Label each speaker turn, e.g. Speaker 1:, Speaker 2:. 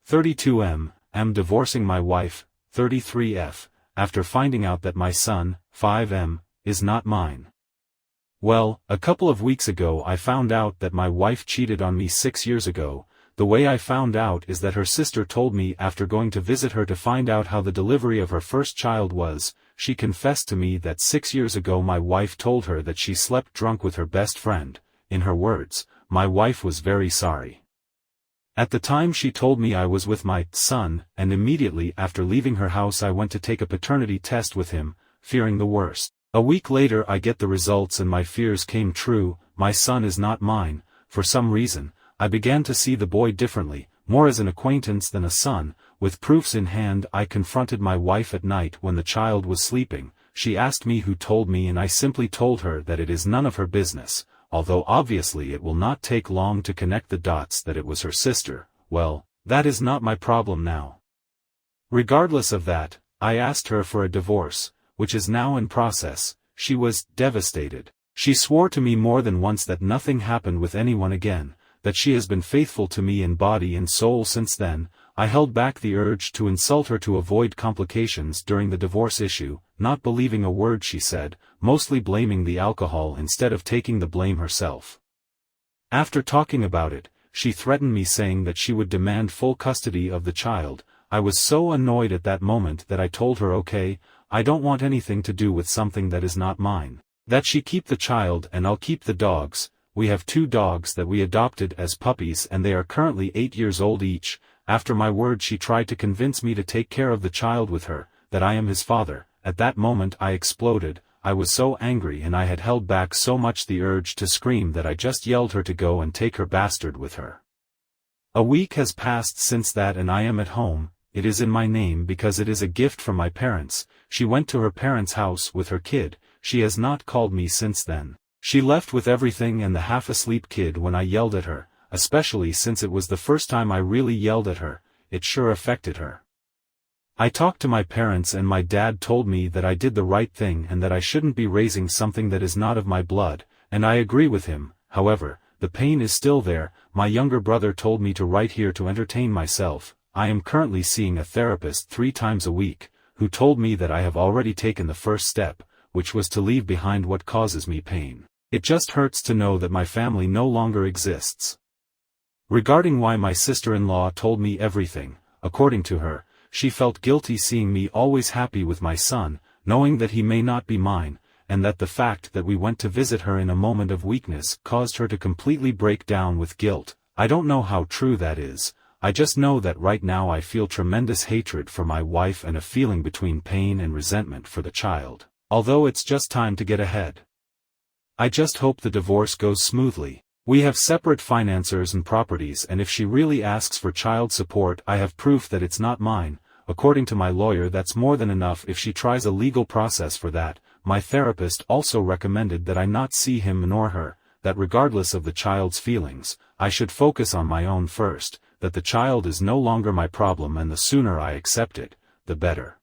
Speaker 1: 32M, am divorcing my wife, 33F, after finding out that my son, 5M, is not mine. Well, a couple of weeks ago I found out that my wife cheated on me 6 years ago. The way I found out is that her sister told me after going to visit her to find out how the delivery of her first child was. She confessed to me that 6 years ago my wife told her that she slept drunk with her best friend. In her words, my wife was very sorry. At the time she told me I was with my son, and immediately after leaving her house I went to take a paternity test with him, fearing the worst. A week later I get the results and my fears came true. My son is not mine. For some reason, I began to see the boy differently, more as an acquaintance than a son. With proofs in hand I confronted my wife at night when the child was sleeping. She asked me who told me and I simply told her that it is none of her business, although obviously it will not take long to connect the dots that it was her sister. Well, that is not my problem now. Regardless of that, I asked her for a divorce, which is now in process. She was devastated. She swore to me more than once that nothing happened with anyone again, that she has been faithful to me in body and soul since then. I held back the urge to insult her to avoid complications during the divorce issue, not believing a word she said, mostly blaming the alcohol instead of taking the blame herself. After talking about it, she threatened me saying that she would demand full custody of the child. I was so annoyed at that moment that I told her okay, I don't want anything to do with something that is not mine. That she keep the child and I'll keep the dogs. We have 2 dogs that we adopted as puppies and they are currently 8 years old each. After my word she tried to convince me to take care of the child with her, that I am his father. At that moment I exploded. I was so angry and I had held back so much the urge to scream that I just yelled her to go and take her bastard with her. A week has passed since that and I am at home. It is in my name because it is a gift from my parents. She went to her parents' house with her kid. She has not called me since then. She left with everything and the half-asleep kid when I yelled at her, especially since it was the first time I really yelled at her. It sure affected her. I talked to my parents and my dad told me that I did the right thing and that I shouldn't be raising something that is not of my blood, and I agree with him. However, the pain is still there. My younger brother told me to write here to entertain myself. I am currently seeing a therapist 3 times a week, who told me that I have already taken the first step, which was to leave behind what causes me pain. It just hurts to know that my family no longer exists. Regarding why my sister-in-law told me everything, according to her, she felt guilty seeing me always happy with my son, knowing that he may not be mine, and that the fact that we went to visit her in a moment of weakness caused her to completely break down with guilt. I don't know how true that is. I just know that right now I feel tremendous hatred for my wife and a feeling between pain and resentment for the child, although it's just time to get ahead. I just hope the divorce goes smoothly. We have separate financiers and properties and if she really asks for child support I have proof that it's not mine. According to my lawyer that's more than enough if she tries a legal process for that. My therapist also recommended that I not see him nor her, that regardless of the child's feelings, I should focus on my own first, that the child is no longer my problem and the sooner I accept it, the better.